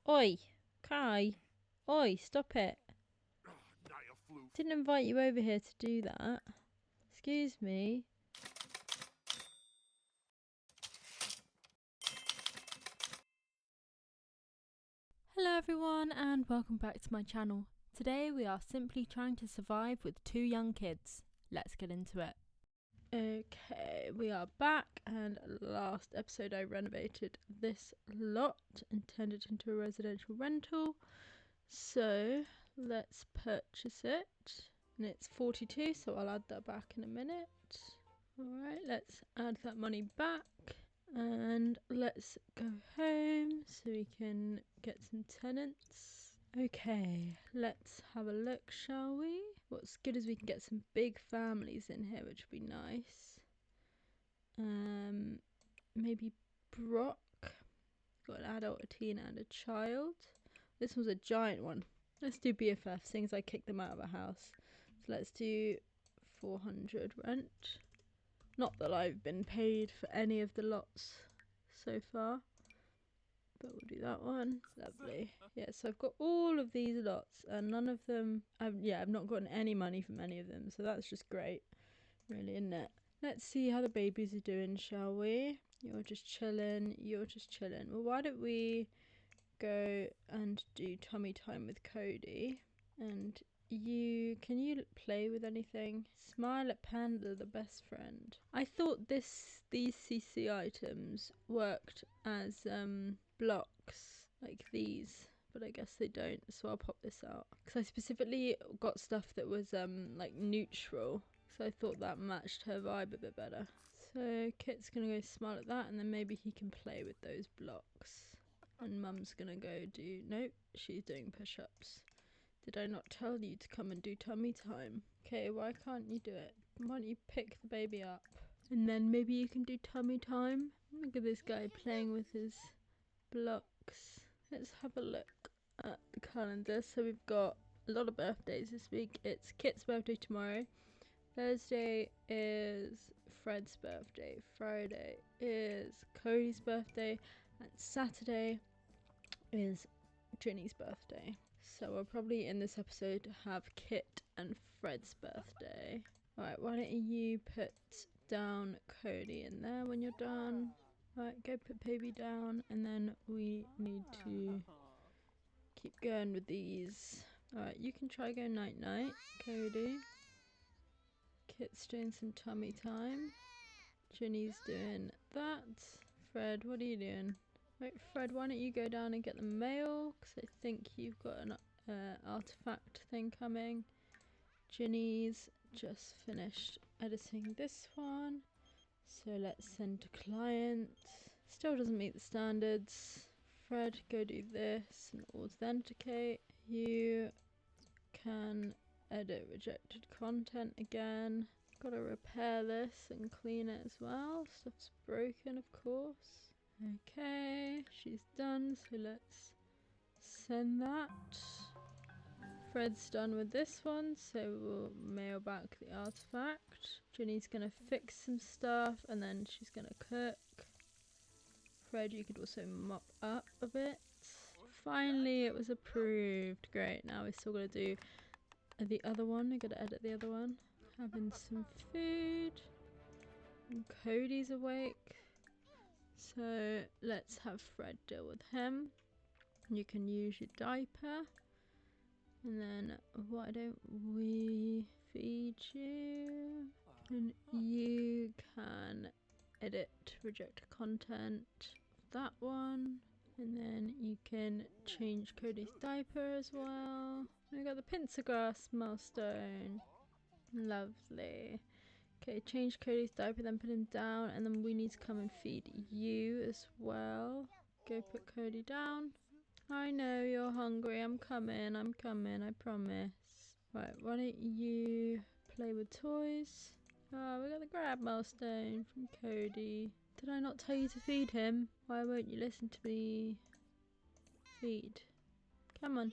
Oi, Kai. Oi, stop it. Didn't invite you over here to do that. Excuse me. Hello everyone and welcome back to my channel. Today we are simply trying to survive with 2 young kids. Let's get into it. Okay, we are back, and last episode I renovated this lot and turned it into a residential rental. So let's purchase it, and it's 42, so I'll add that back in a minute. Alright, let's add that money back and let's go home so we can get some tenants. Okay, let's have a look, shall we? What's good is we can get some big families in here, which would be nice. Maybe Brock. Got an adult, a teen, and a child. This one's a giant one. Let's do BFF, seeing as I kicked them out of a house. So let's do 400 rent. Not that I've been paid for any of the lots so far, but we'll do that one. Lovely. Yeah, so I've got all of these lots and none of them, I've not gotten any money from any of them, so that's just great, really, isn't it? Let's see how the babies are doing, shall we? You're just chilling, you're just chilling. Well, why don't we go and do tummy time with Cody? And can you play with anything? Smile at Panda, the best friend. I thought these CC items worked as blocks like these, but I guess they don't, so I'll pop this out because I specifically got stuff that was like neutral, so I thought that matched her vibe a bit better. So Kit's gonna go smile at that, and then maybe he can play with those blocks, and Mum's gonna go do, nope, she's doing push-ups. Did I not tell you to come and do tummy time? Okay, why can't you do it? Why don't you pick the baby up? And then maybe you can do tummy time? Look at this guy playing with his blocks. Let's have a look at the calendar. So we've got a lot of birthdays this week. It's Kit's birthday tomorrow. Thursday is Fred's birthday. Friday is Cody's birthday. And Saturday is Ginny's birthday. So we'll probably in this episode have Kit and Fred's birthday. Alright, why don't you put down Cody in there when you're done. Alright, go put baby down, and then we need to keep going with these. Alright, you can try go night night, Cody. Kit's doing some tummy time. Ginny's doing that. Fred, what are you doing? Right, Fred, why don't you go down and get the mail? Because I think you've got an artifact thing coming. Ginny's just finished editing this one. So let's send to client. Still doesn't meet the standards. Fred, go do this and authenticate. You can edit rejected content again. Gotta repair this and clean it as well. Stuff's broken, of course. Okay, she's done, so let's send that. Fred's done with this one, so we'll mail back the artifact. Ginny's gonna fix some stuff and then she's gonna cook. Fred, you could also mop up a bit. Finally, it was approved. Great, now we still gotta do the other one. I gotta edit the other one. Having some food. And Cody's awake. So let's have Fred deal with him. You can use your diaper. And then why don't we feed you? And you can edit reject content. That one. And then you can change Cody's diaper as well. We got the pincer grass milestone. Lovely. Okay, change Cody's diaper, then put him down, and then we need to come and feed you as well. Go put Cody down. I know you're hungry. I'm coming, I promise. Right, why don't you play with toys? Oh, we got the grab milestone from Cody. Did I not tell you to feed him? Why won't you listen to me? Feed. Come on.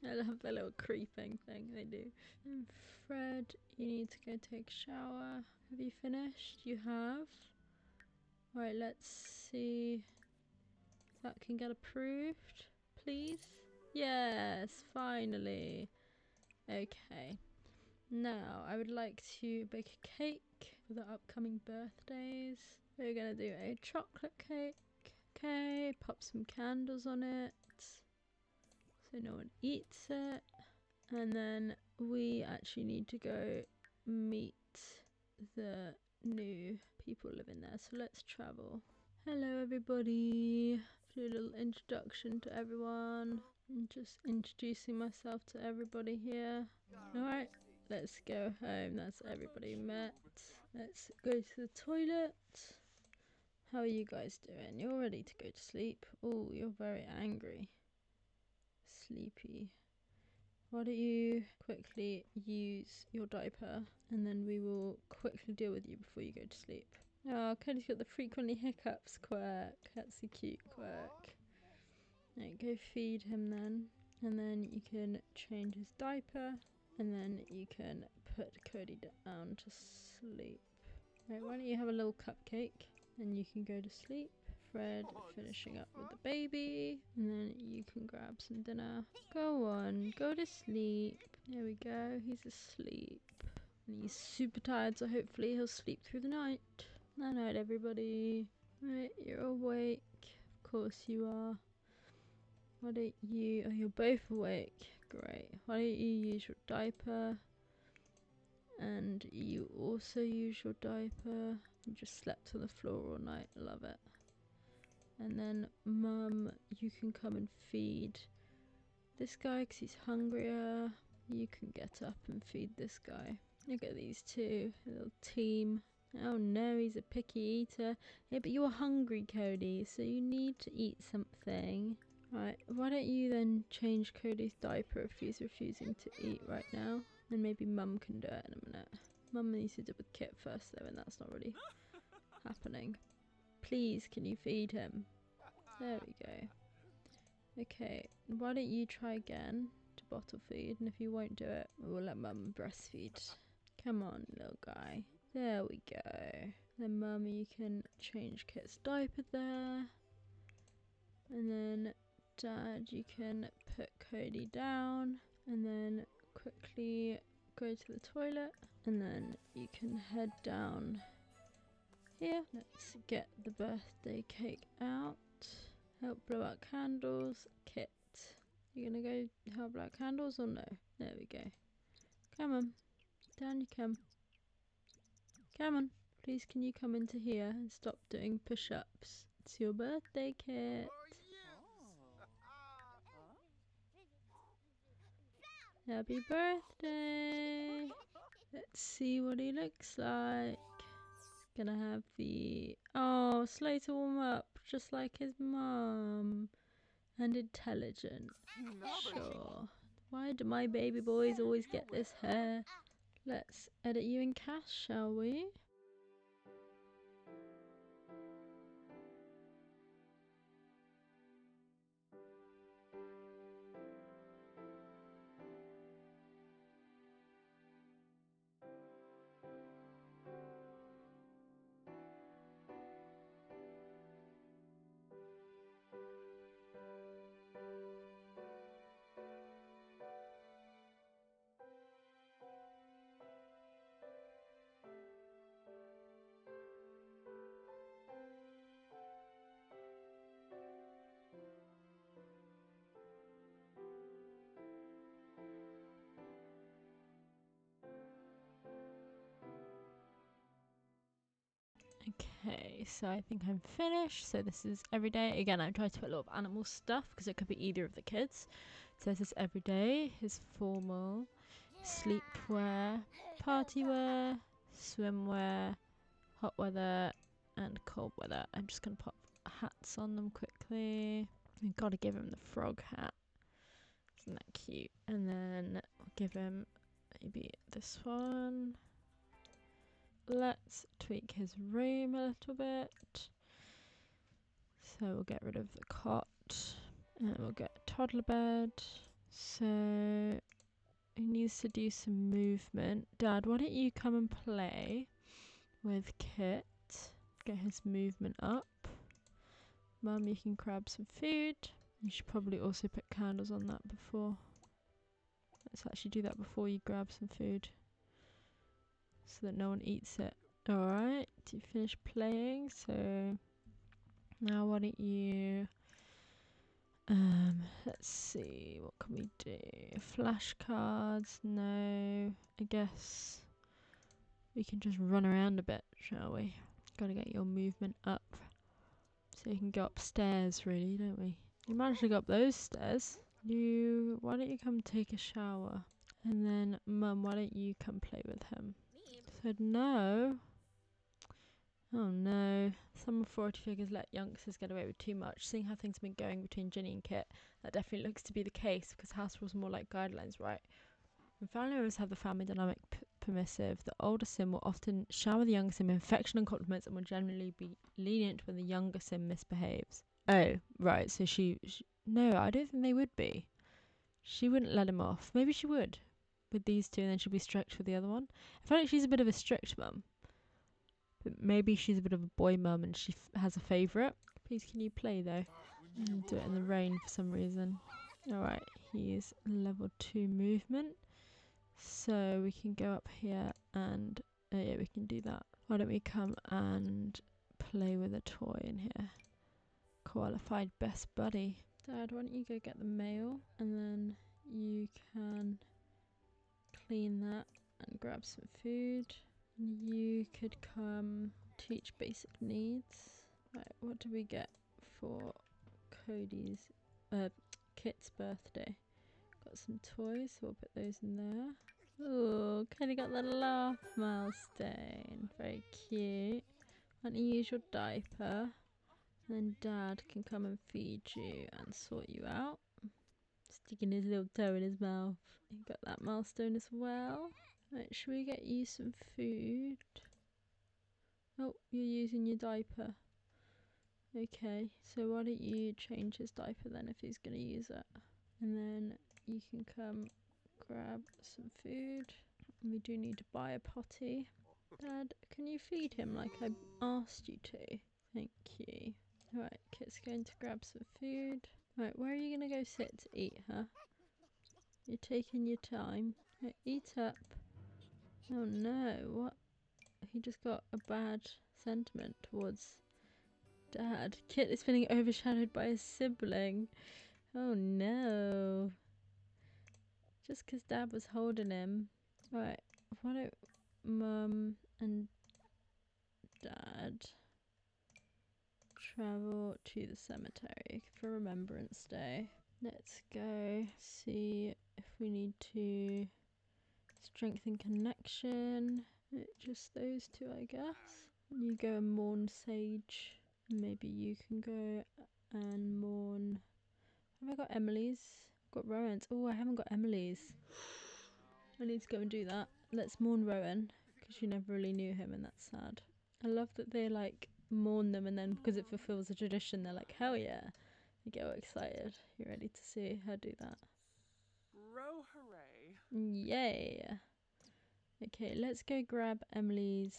I love the little creeping thing they do. And Fred, you need to go take a shower. Have you finished? You have. Alright, let's see if that can get approved. please? Yes, finally. Okay. Now, I would like to bake a cake for the upcoming birthdays. We're gonna do a chocolate cake. Okay, pop some candles on it so no one eats it. And then we actually need to go meet the new people living there. So let's travel. Hello everybody. Do a little introduction to everyone. I'm just introducing myself to everybody here. Alright, let's go home. That's everybody met. Let's go to the toilet. How are you guys doing? You're ready to go to sleep? Oh, you're very angry. Sleepy. Why don't you quickly use your diaper and then we will quickly deal with you before you go to sleep. Oh, Cody's got the frequently hiccups quirk. That's a cute quirk. Right, go feed him then. And then you can change his diaper. And then you can put Cody down to sleep. Right, why don't you have a little cupcake and you can go to sleep. Fred finishing up with the baby. And then you can grab some dinner. Go on, go to sleep. There we go, he's asleep. And he's super tired, so hopefully he'll sleep through the night. Night night, everybody. Right, you're awake. Of course you are. Why don't you... Oh, you're both awake. Great. Why don't you use your diaper? And you also use your diaper. You just slept on the floor all night. Love it. And then, Mum, you can come and feed this guy because he's hungrier. You can get up and feed this guy. Look at these two. A little team. Oh no, he's a picky eater. Yeah, but you're hungry, Cody, so you need to eat something. Right, why don't you then change Cody's diaper if he's refusing to eat right now? And maybe Mum can do it in a minute. Mum needs to do it with Kit first though, and that's not really happening. Please, can you feed him? There we go. Okay, why don't you try again to bottle feed, and if you won't do it, we'll let Mum breastfeed. Come on, little guy. There we go. Then Mum, you can change Kit's diaper there. And then Dad, you can put Cody down. And then quickly go to the toilet. And then you can head down here. Let's get the birthday cake out. Help blow out candles. Kit, you gonna go help blow out candles or no? There we go. Come on. Down you come. Come on. Please can you come into here and stop doing push-ups? It's your birthday, Kit. Happy birthday. Let's see what he looks like. Gonna have the... Oh, slow to warm up, just like his mum. And intelligent. Sure. Why do my baby boys always get this hair? Let's edit you in cash, shall we? Okay, so I think I'm finished. So this is every day. Again, I tried to put a lot of animal stuff because it could be either of the kids. So this is every day, his formal, sleepwear, party wear, swimwear, hot weather, and cold weather. I'm just going to pop hats on them quickly. We've got to give him the frog hat. Isn't that cute? And then I'll give him maybe this one. Let's tweak his room a little bit. So we'll get rid of the cot and we'll get a toddler bed. So he needs to do some movement. Dad, why don't you come and play with Kit? Get his movement up. Mum, you can grab some food You should probably also put candles on that before. Let's actually do that before you grab some food, so that no one eats it. Alright, you finished playing, so now why don't you let's see, what can we do? Flashcards, no. I guess we can just run around a bit, shall we? Gotta get your movement up so you can go upstairs, really, don't we? You managed to go up those stairs. Why don't you come take a shower? And then, Mum, why don't you come play with him? Said no. Oh no. Some authority figures let youngsters get away with too much. Seeing how things have been going between Ginny and Kit, that definitely looks to be the case, because house rules are more like guidelines, right? When family members have the family dynamic permissive, the older sim will often shower the younger sim with affection and compliments and will generally be lenient when the younger sim misbehaves. Oh, right, so she no, I don't think they would be. She wouldn't let him off. Maybe she would with these two, and then she'd be strict with the other one. I feel like she's a bit of a strict mum. But maybe she's a bit of a boy mum and she has a favourite. Please, can you play though? Do it in the rain for some reason. Alright, he's level 2 movement. So we can go up here and... yeah, we can do that. Why don't we come and play with a toy in here? Qualified best buddy. Dad, why don't you go get the mail and then you can clean that and grab some food. You could come teach basic needs. Right, what do we get for Kit's birthday? Got some toys, so we'll put those in there. Ooh, Cody got the laugh milestone. Very cute. Why don't you use your diaper? And then Dad can come and feed you and sort you out. Sticking his little toe in his mouth. You got that milestone as well. Right, should we get you some food? Oh, you're using your diaper. Okay, so why don't you change his diaper then if he's going to use it. And then you can come grab some food. We do need to buy a potty. Dad, can you feed him like I asked you to? Thank you. Right, Kit's going to grab some food. Right, where are you going to go sit to eat, huh? You're taking your time. Right, eat up. Oh no, what? He just got a bad sentiment towards Dad. Kit is feeling overshadowed by his sibling. Oh no. Just because Dad was holding him. Right, why don't Mum and Dad travel to the cemetery for Remembrance Day? Let's go see if we need to strengthen connection. Just those two, I guess. You go and mourn Sage. Maybe you can go and mourn... Have I got Emily's? Got Rowan's. Oh, I haven't got Emily's. I need to go and do that. Let's mourn Rowan, because you never really knew him and that's sad. I love that they like mourn them and then because it fulfills a tradition, they're like, hell yeah. You get all excited. You're ready to see her do that. Row hooray. Yay. Okay, let's go grab Emily's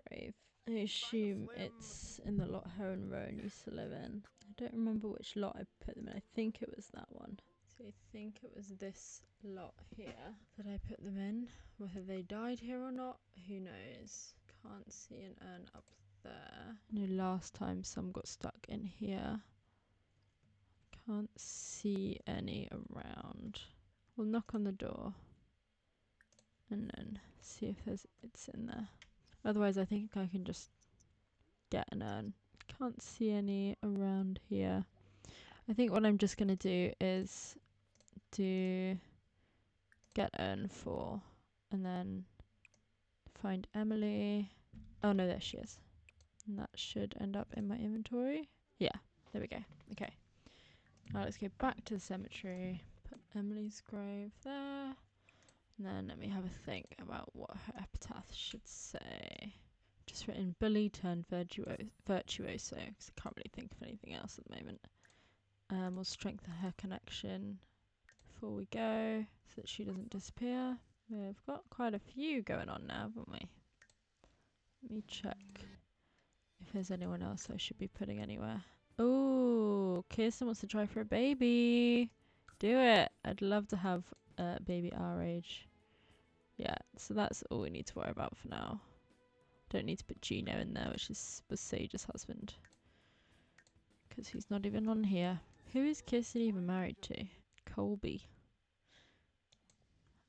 grave. I assume it's in the lot her and Rowan used to live in. I don't remember which lot I put them in. I think it was that one. So I think it was this lot here that I put them in. Whether they died here or not, who knows. Can't see an urn up there. I know last time some got stuck in here. Can't see any around. We'll knock on the door and then see if it's in there. Otherwise I think I can just get an urn. Can't see any around here. I think what I'm just going to do is get urn 4 and then find Emily. Oh no, there she is. And that should end up in my inventory. Yeah, there we go. Okay. Now let's go back to the cemetery. Put Emily's grave there. And then let me have a think about what her epitaph should say. Just written bully turned virtuoso, because I can't really think of anything else at the moment. We'll strengthen her connection before we go, so that she doesn't disappear. We've got quite a few going on now, haven't we? Let me check if there's anyone else I should be putting anywhere. Oh, Kirsten wants to try for a baby. Do it. I'd love to have a baby our age. Yeah, so that's all we need to worry about for now. Don't need to put Gino in there, which was Sage's husband. Because he's not even on here. Who is Kirsten even married to? Colby.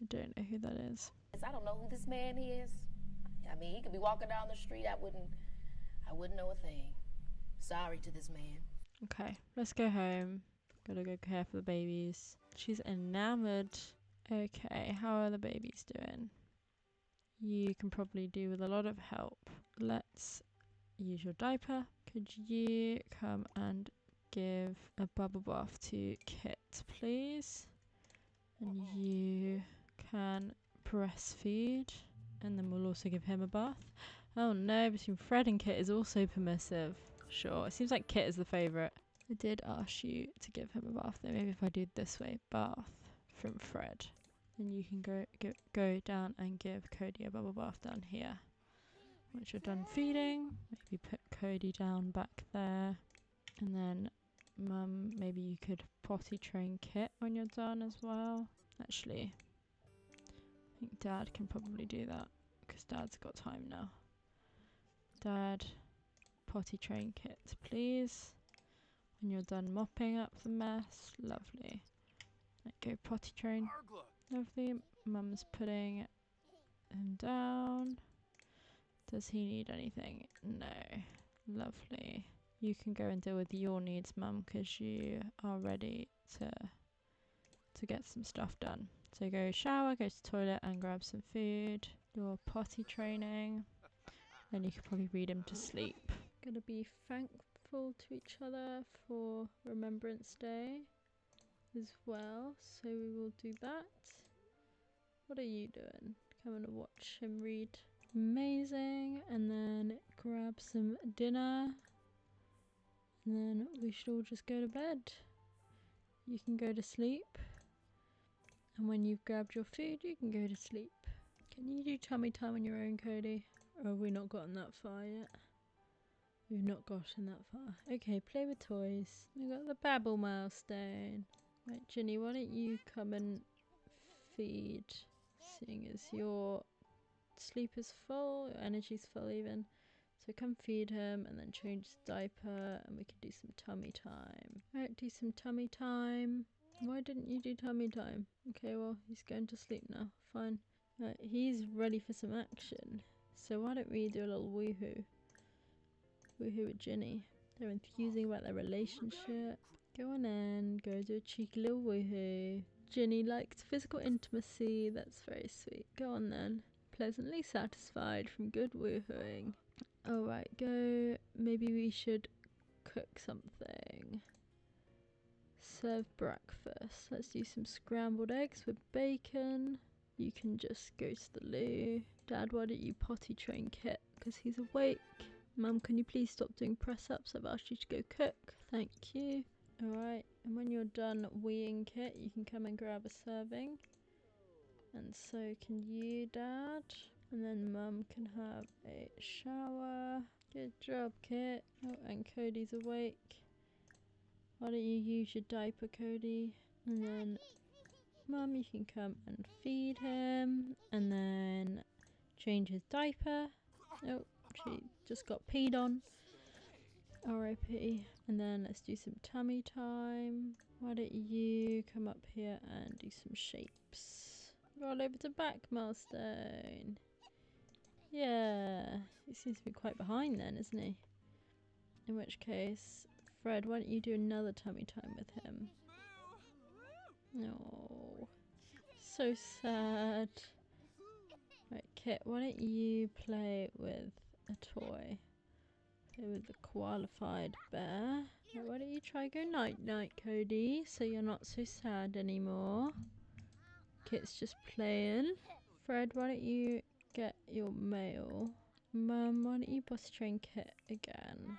I don't know who that is. I don't know who this man is. I mean, he could be walking down the street. I wouldn't know a thing. Sorry to this man. Okay, let's go home. Gotta go care for the babies. She's enamored. Okay, how are the babies doing? You can probably do with a lot of help. Let's use your diaper. Could you come and give a bubble bath to Kit, please? And you can breastfeed. And then we'll also give him a bath. Oh no, between Fred and Kit is also permissive. Sure, it seems like Kit is the favourite. I did ask you to give him a bath though. Maybe if I do it this way, bath from Fred. Then you can go down and give Cody a bubble bath down here. Once you're done feeding, maybe put Cody down back there. And then Mum, maybe you could potty train Kit when you're done as well. Actually, I think Dad can probably do that because Dad's got time now. Dad, potty train Kit, please. When you're done mopping up the mess. Lovely. Go potty train. Lovely. Mum's putting him down. Does he need anything? No. Lovely. You can go and deal with your needs, Mum, because you are ready to get some stuff done. So go shower, go to the toilet and grab some food. Your potty training. Then you can probably read him to sleep. Gonna be thankful to each other for Remembrance Day as well. So we will do that. What are you doing? Coming to watch him read. Amazing. And then grab some dinner. And then we should all just go to bed. You can go to sleep. And when you've grabbed your food, you can go to sleep. Can you do tummy time on your own, Cody? Or have we not gotten that far yet? We've not gotten that far. Okay, play with toys. We got the babble milestone. Right, Ginny, why don't you come and feed? Seeing as your sleep is full, your energy's full even. So come feed him and then change his diaper and we can do some tummy time. Right, do some tummy time. Why didn't you do tummy time? Okay, well, he's going to sleep now. Fine. Right, he's ready for some action. So why don't we do a little woohoo? Woohoo with Ginny. They're enthusing about their relationship. Go on in, go do a cheeky little woohoo. Ginny likes physical intimacy. That's very sweet. Go on then. Pleasantly satisfied from good woohooing. Alright, go. Maybe we should cook something. Serve breakfast. Let's do some scrambled eggs with bacon. You can just go to the loo. Dad, why don't you potty train Kit? Because he's awake. Mum, can you please stop doing press-ups? I've asked you to go cook. Thank you. Alright, and when you're done weeing Kit, you can come and grab a serving. And so can you, Dad. And then Mum can have a shower. Good job, Kit. Oh, and Cody's awake. Why don't you use your diaper, Cody? And then Mum, you can come and feed him. And then change his diaper. Oh, she just got peed on. R.I.P. And then let's do some tummy time. Why don't you come up here and do some shapes? Roll over to back milestone. Yeah, he seems to be quite behind then, isn't he? In which case, Fred, why don't you do another tummy time with him? No, so sad. Right, Kit, why don't you play with a toy? Play with the qualified bear. Right, why don't you try go night-night, Cody, so you're not so sad anymore. Kit's just playing. Fred, why don't you get your mail? Mum, why don't you boss train Kit again?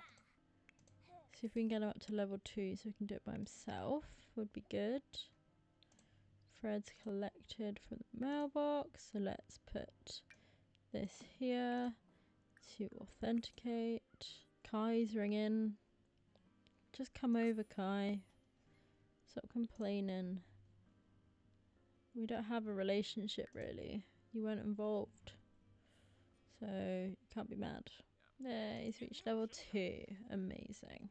See if we can get him up to level 2 so he can do it by himself. Would be good. Fred's collected from the mailbox, so let's put this here to authenticate. Kai's ringing. just come over, Kai. Stop complaining. We don't have a relationship, really. You weren't involved. So, you can't be mad. There, he's reached level 2. Amazing.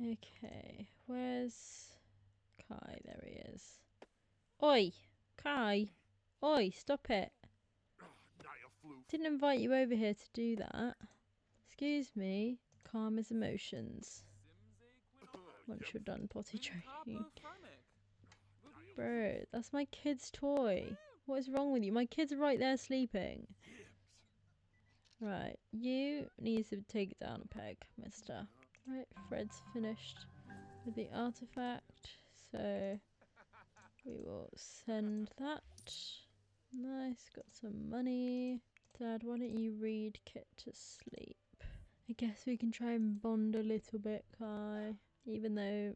Okay, where's Kai? There he is. Oi! Kai! Oi, stop it! Didn't invite you over here to do that. Excuse me. Calm his emotions. Once you're done potty training. Bro, that's my kid's toy. What is wrong with you? My kid's right there sleeping. Right, you need to take it down a peg, mister. Right, Fred's finished with the artifact. So, we will send that. Nice, got some money. Dad, why don't you read Kit to sleep? I guess we can try and bond a little bit, Kai. Even though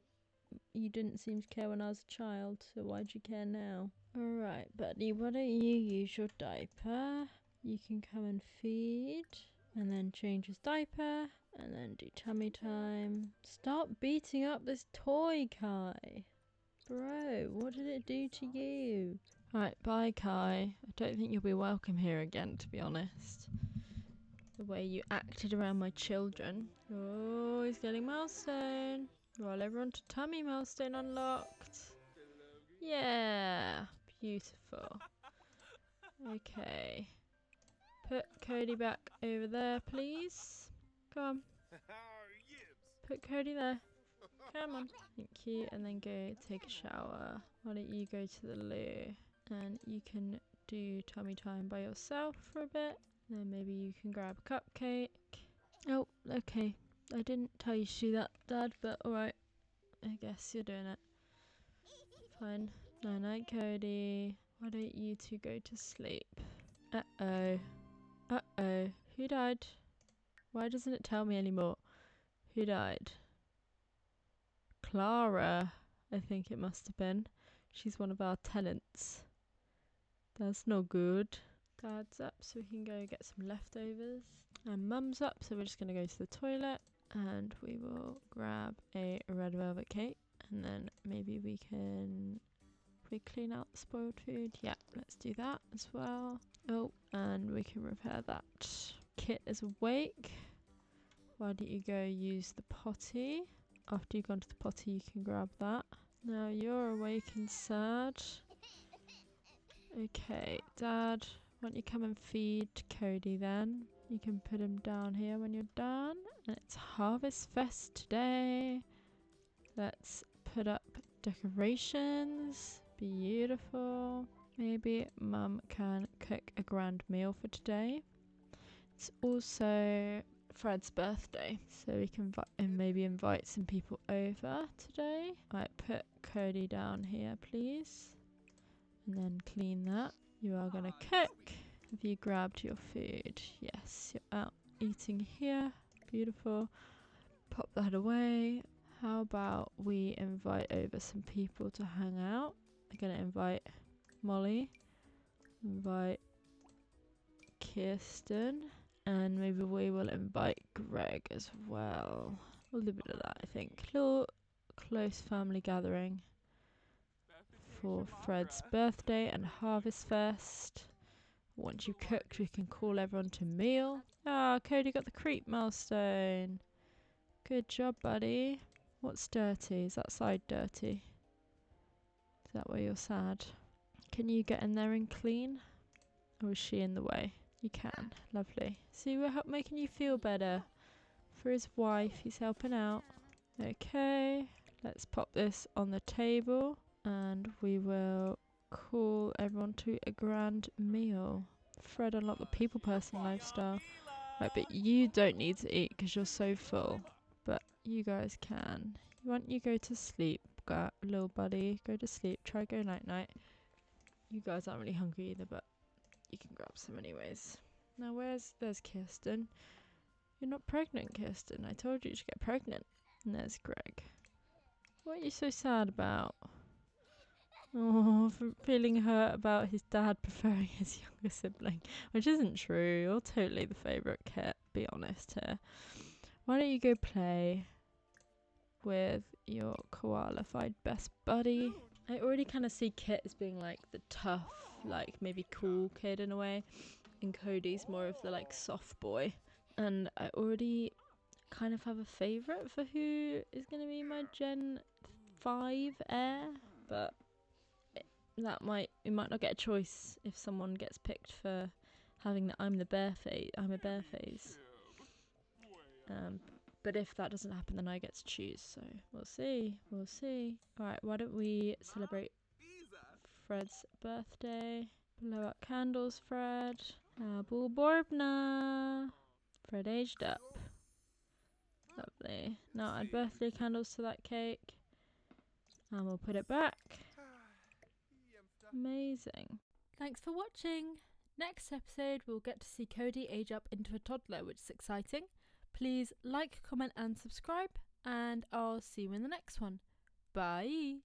you didn't seem to care when I was a child, so why do you care now? Alright, buddy, why don't you use your diaper? You can come and feed, and then change his diaper, and then do tummy time. Stop beating up this toy, Kai. Bro, what did it do to you? Right, bye, Kai. I don't think you'll be welcome here again, to be honest. The way you acted around my children. Oh, he's getting milestone. Roll everyone to tummy, milestone unlocked. Yeah, beautiful. Okay. Put Cody back over there, please. Come on. Put Cody there. Come on. Thank you. And then go take a shower. Why don't you go to the loo? And you can do tummy time by yourself for a bit. Then maybe you can grab a cupcake. Oh, okay. I didn't tell you to do that, Dad, but alright. I guess you're doing it. Fine. Night night, Cody. Why don't you two go to sleep? Uh-oh. Uh-oh. Who died? Why doesn't it tell me anymore? Who died? Clara, I think it must have been. She's one of our tenants. That's no good. Dad's up so we can go get some leftovers. And Mum's up so we're just going to go to the toilet. And we will grab a red velvet cake. And then maybe we can clean out the spoiled food. Yeah, let's do that as well. Oh, and we can repair that. Kit is awake. Why don't you go use the potty? After you've gone to the potty, you can grab that. Now you're awake and sad. Okay, Dad, why don't you come and feed Cody then? You can put him down here when you're done. And it's Harvest Fest today. Let's put up decorations. Beautiful. Maybe Mum can cook a grand meal for today. It's also Fred's birthday, so we can maybe invite some people over today. Right, put Cody down here, please. And then clean that. You are going to cook. Have you grabbed your food? Yes, you're out eating here. Beautiful. Pop that away. How about we invite over some people to hang out? I'm going to invite Molly. Invite Kirsten. And maybe we will invite Greg as well. A little bit of that, I think. Little close family gathering for Fred's birthday and Harvest Fest. Once you've cooked, we can call everyone to meal. Ah, Cody got the creep milestone. Good job, buddy. What's dirty? Is that side dirty? Is that where you're sad? Can you get in there and clean? Or is she in the way? You can. Lovely. See, we're making you feel better. For his wife, he's helping out. Okay. Let's pop this on the table. And we will call everyone to a grand meal. Fred unlocked the people person lifestyle. Right, but you don't need to eat because you're so full. But you guys can. Why don't you go to sleep, little buddy? Go to sleep. Try go night night. You guys aren't really hungry either, but you can grab some anyways. Now there's Kirsten. You're not pregnant, Kirsten. I told you to get pregnant. And there's Greg. What are you so sad about? Oh, feeling hurt about his dad preferring his younger sibling. Which isn't true. You're totally the favourite kid, be honest here. Why don't you go play? with your koala-fied best buddy. I already kind of see Kit as being like the tough, like maybe cool kid in a way, and Cody's more of the like soft boy. And I already kind of have a favourite for who is going to be my Gen 5 heir, but we might not get a choice if someone gets picked for having the I'm a bear phase. But if that doesn't happen, then I get to choose, so we'll see. Alright, why don't we celebrate Fred's birthday? Blow out candles, Fred. Abu Borbna. Fred aged up. Lovely. Now add birthday candles to that cake. And we'll put it back. Amazing. Thanks for watching. Next episode, we'll get to see Cody age up into a toddler, which is exciting. Please like, comment and subscribe, and I'll see you in the next one. Bye!